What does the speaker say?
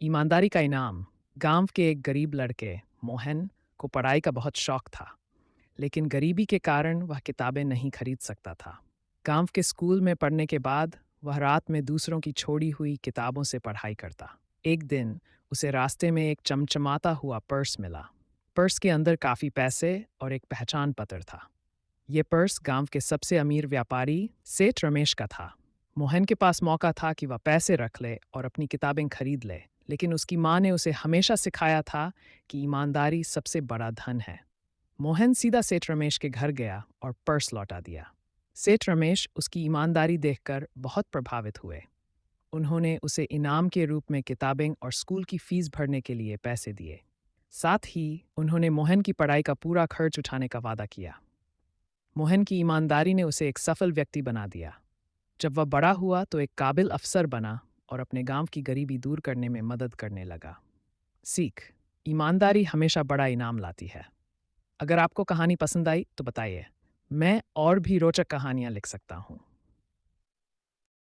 ईमानदारी का इनाम। गांव के एक गरीब लड़के मोहन को पढ़ाई का बहुत शौक था, लेकिन गरीबी के कारण वह किताबें नहीं खरीद सकता था। गांव के स्कूल में पढ़ने के बाद वह रात में दूसरों की छोड़ी हुई किताबों से पढ़ाई करता। एक दिन उसे रास्ते में एक चमचमाता हुआ पर्स मिला। पर्स के अंदर काफ़ी पैसे और एक पहचान पत्र था। ये पर्स गांव के सबसे अमीर व्यापारी सेठ रमेश का था। मोहन के पास मौका था कि वह पैसे रख ले और अपनी किताबें खरीद ले, लेकिन उसकी माँ ने उसे हमेशा सिखाया था कि ईमानदारी सबसे बड़ा धन है। मोहन सीधा सेठ रमेश के घर गया और पर्स लौटा दिया। सेठ रमेश उसकी ईमानदारी देखकर बहुत प्रभावित हुए। उन्होंने उसे इनाम के रूप में किताबें और स्कूल की फीस भरने के लिए पैसे दिए। साथ ही उन्होंने मोहन की पढ़ाई का पूरा खर्च उठाने का वादा किया। मोहन की ईमानदारी ने उसे एक सफल व्यक्ति बना दिया। जब वह बड़ा हुआ तो एक काबिल अफसर बना और अपने गांव की गरीबी दूर करने में मदद करने लगा। सीख: ईमानदारी हमेशा बड़ा इनाम लाती है। अगर आपको कहानी पसंद आई तो बताइए, मैं और भी रोचक कहानियां लिख सकता हूँ।